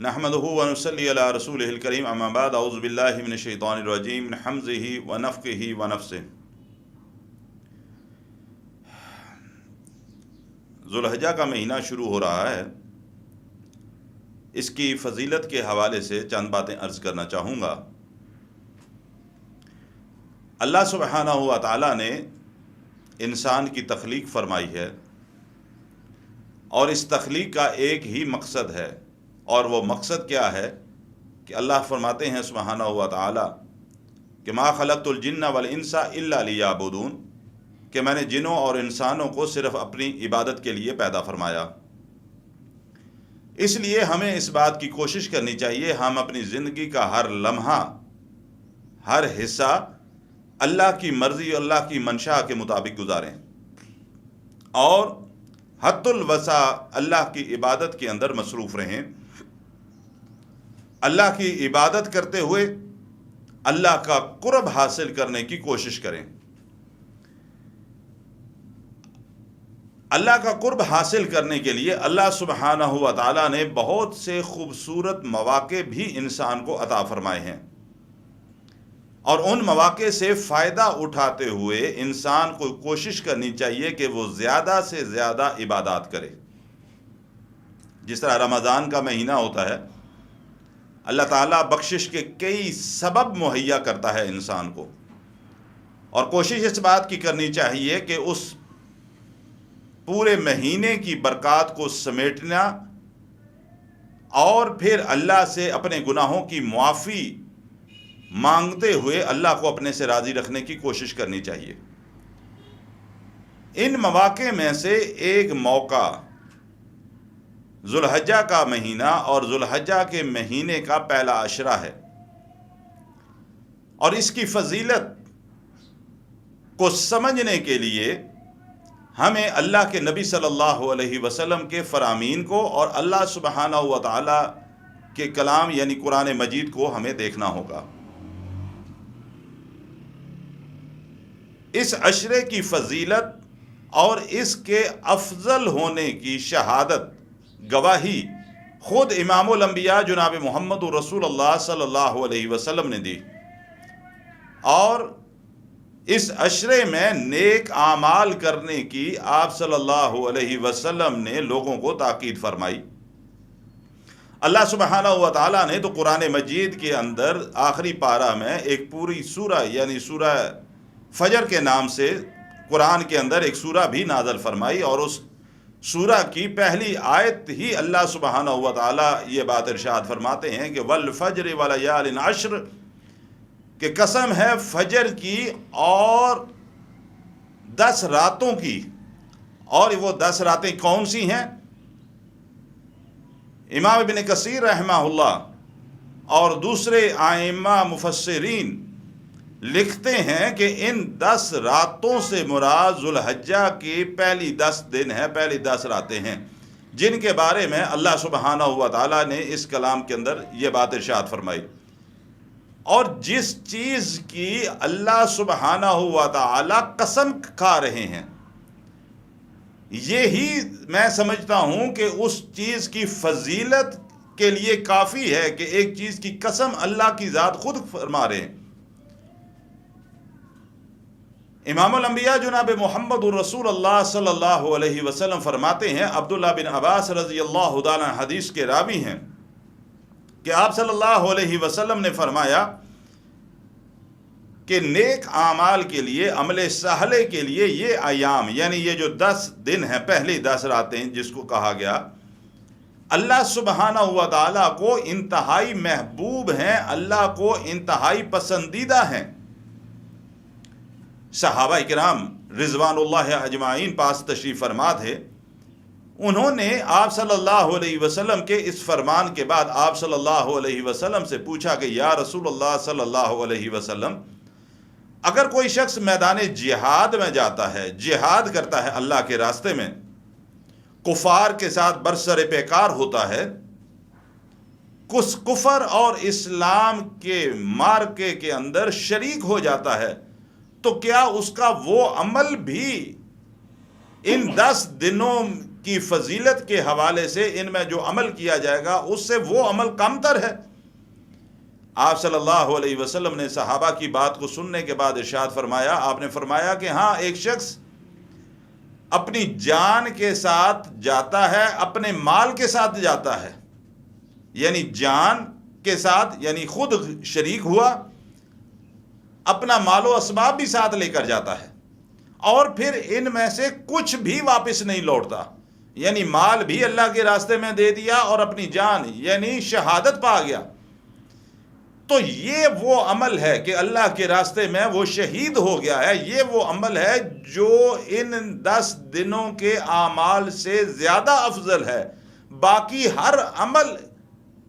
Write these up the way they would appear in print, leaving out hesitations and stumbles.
نحمدہ ونصلی علی رسولہ الکریم اما بعد اعوذ باللہ من الشیطان الرجیم من حمزہ ونفخہ ونفثہ۔ ذوالحجہ کا مہینہ شروع ہو رہا ہے، اس کی فضیلت کے حوالے سے چند باتیں عرض کرنا چاہوں گا۔ اللہ سبحانہ و تعالیٰ نے انسان کی تخلیق فرمائی ہے، اور اس تخلیق کا ایک ہی مقصد ہے، اور وہ مقصد کیا ہے کہ اللہ فرماتے ہیں سبحانہ و تعالیٰ کہ ما خلقت الجن والانس الا لیعبدون، کہ میں نے جنوں اور انسانوں کو صرف اپنی عبادت کے لیے پیدا فرمایا۔ اس لیے ہمیں اس بات کی کوشش کرنی چاہیے ہم اپنی زندگی کا ہر لمحہ، ہر حصہ اللہ کی مرضی اور اللہ کی منشاء کے مطابق گزاریں، اور حد الوسع اللہ کی عبادت کے اندر مصروف رہیں۔ اللہ کی عبادت کرتے ہوئے اللہ کا قرب حاصل کرنے کی کوشش کریں۔ اللہ کا قرب حاصل کرنے کے لیے اللہ سبحانہ و تعالیٰ نے بہت سے خوبصورت مواقع بھی انسان کو عطا فرمائے ہیں، اور ان مواقع سے فائدہ اٹھاتے ہوئے انسان کو کوشش کرنی چاہیے کہ وہ زیادہ سے زیادہ عبادات کرے۔ جس طرح رمضان کا مہینہ ہوتا ہے، اللہ تعالیٰ بخشش کے کئی سبب مہیا کرتا ہے انسان کو، اور کوشش اس بات کی کرنی چاہیے کہ اس پورے مہینے کی برکات کو سمیٹنا اور پھر اللہ سے اپنے گناہوں کی معافی مانگتے ہوئے اللہ کو اپنے سے راضی رکھنے کی کوشش کرنی چاہیے۔ ان مواقع میں سے ایک موقع ذوالحجہ کا مہینہ اور ذوالحجہ کے مہینے کا پہلا عشرہ ہے، اور اس کی فضیلت کو سمجھنے کے لیے ہمیں اللہ کے نبی صلی اللہ علیہ وسلم کے فرامین کو اور اللہ سبحانہ و تعالیٰ کے کلام یعنی قرآن مجید کو ہمیں دیکھنا ہوگا۔ اس عشرے کی فضیلت اور اس کے افضل ہونے کی شہادت گواہی خود امام الانبیاء جناب محمد رسول اللہ صلی اللہ علیہ وسلم نے دی، اور اس عشرے میں نیک اعمال کرنے کی آپ صلی اللہ علیہ وسلم نے لوگوں کو تاکید فرمائی۔ اللہ سبحانہ و تعالیٰ نے تو قرآن مجید کے اندر آخری پارہ میں ایک پوری سورہ یعنی سورہ فجر کے نام سے قرآن کے اندر ایک سورہ بھی نازل فرمائی، اور اس سورہ کی پہلی آیت ہی اللہ سبحانہ و تعالیٰ یہ بات ارشاد فرماتے ہیں کہ والفجر ولیال عشر، کہ قسم ہے فجر کی اور 10 راتوں کی، اور وہ 10 راتیں کون سی ہیں؟ امام ابن کثیر رحمہ اللہ اور دوسرے ائمہ مفسرین لکھتے ہیں کہ ان 10 راتوں سے مراد ذوالحجہ کی پہلی 10 دن ہے، پہلی 10 راتیں ہیں، جن کے بارے میں اللہ سبحانہ و تعالیٰ نے اس کلام کے اندر یہ بات ارشاد فرمائی۔ اور جس چیز کی اللہ سبحانہ و تعالیٰ قسم کھا رہے ہیں، یہی میں سمجھتا ہوں کہ اس چیز کی فضیلت کے لیے کافی ہے کہ ایک چیز کی قسم اللہ کی ذات خود فرما رہے ہیں۔ امام الانبیاء جناب محمد رسول اللہ صلی اللہ علیہ وسلم فرماتے ہیں، عبداللہ بن عباس رضی اللہ تعالیٰ حدیث کے راوی ہیں، کہ آپ صلی اللہ علیہ وسلم نے فرمایا کہ نیک اعمال کے لیے، عمل صالح کے لیے یہ ایام یعنی یہ جو 10 دن ہیں، پہلی 10 راتیں جس کو کہا گیا، اللہ سبحانہ و تعالیٰ کو انتہائی محبوب ہیں، اللہ کو انتہائی پسندیدہ ہیں۔ صحابہ کرام رضوان اللہ اجمعین پاس تشریف فرما تھے، انہوں نے آپ صلی اللہ علیہ وسلم کے اس فرمان کے بعد آپ صلی اللہ علیہ وسلم سے پوچھا کہ یا رسول اللہ صلی اللہ علیہ وسلم، اگر کوئی شخص میدان جہاد میں جاتا ہے، جہاد کرتا ہے اللہ کے راستے میں، کفار کے ساتھ برسر پیکار ہوتا ہے، کس کفر اور اسلام کے معرکے کے اندر شریک ہو جاتا ہے، تو کیا اس کا وہ عمل بھی ان 10 دنوں کی فضیلت کے حوالے سے ان میں جو عمل کیا جائے گا اس سے وہ عمل کم تر ہے۔ آپ صلی اللہ علیہ وسلم نے صحابہ کی بات کو سننے کے بعد ارشاد فرمایا، آپ نے فرمایا کہ ہاں، ایک شخص اپنی جان کے ساتھ جاتا ہے، اپنے مال کے ساتھ جاتا ہے، یعنی جان کے ساتھ، یعنی خود شریک ہوا، اپنا مال و اسباب بھی ساتھ لے کر جاتا ہے، اور پھر ان میں سے کچھ بھی واپس نہیں لوٹتا، یعنی مال بھی اللہ کے راستے میں دے دیا اور اپنی جان یعنی شہادت پا گیا۔ تو یہ وہ عمل ہے کہ اللہ کے راستے میں وہ شہید ہو گیا ہے، یہ وہ عمل ہے جو ان 10 دنوں کے اعمال سے زیادہ افضل ہے۔ باقی ہر عمل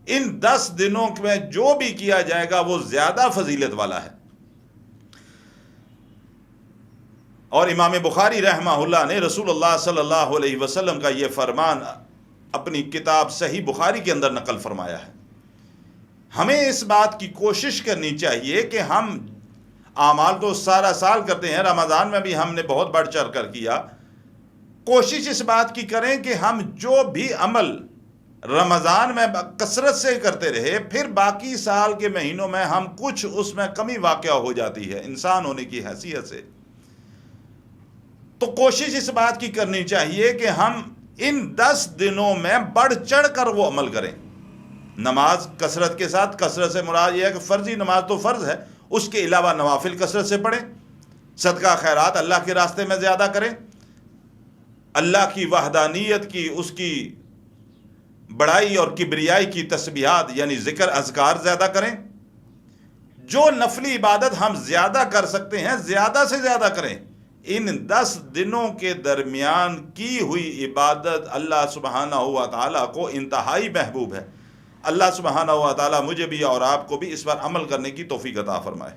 ان 10 دنوں میں جو بھی کیا جائے گا وہ زیادہ فضیلت والا ہے۔ اور امام بخاری رحمہ اللہ نے رسول اللہ صلی اللہ علیہ وسلم کا یہ فرمان اپنی کتاب صحیح بخاری کے اندر نقل فرمایا ہے۔ ہمیں اس بات کی کوشش کرنی چاہیے کہ ہم اعمال تو سارا سال کرتے ہیں، رمضان میں بھی ہم نے بہت بڑھ چڑھ کر کیا، کوشش اس بات کی کریں کہ ہم جو بھی عمل رمضان میں کثرت سے کرتے رہے، پھر باقی سال کے مہینوں میں ہم کچھ اس میں کمی واقع ہو جاتی ہے انسان ہونے کی حیثیت سے، تو کوشش اس بات کی کرنی چاہیے کہ ہم ان 10 دنوں میں بڑھ چڑھ کر وہ عمل کریں۔ نماز کثرت کے ساتھ، کثرت سے مراد یہ ہے کہ فرضی نماز تو فرض ہے، اس کے علاوہ نوافل کثرت سے پڑھیں، صدقہ خیرات اللہ کے راستے میں زیادہ کریں، اللہ کی وحدانیت کی، اس کی بڑائی اور کبریائی کی تسبیحات یعنی ذکر اذکار زیادہ کریں، جو نفلی عبادت ہم زیادہ کر سکتے ہیں زیادہ سے زیادہ کریں۔ ان 10 دنوں کے درمیان کی ہوئی عبادت اللہ سبحانہ و تعالیٰ کو انتہائی محبوب ہے۔ اللہ سبحانہ و تعالیٰ مجھے بھی اور آپ کو بھی اس پر عمل کرنے کی توفیق عطا فرمائے۔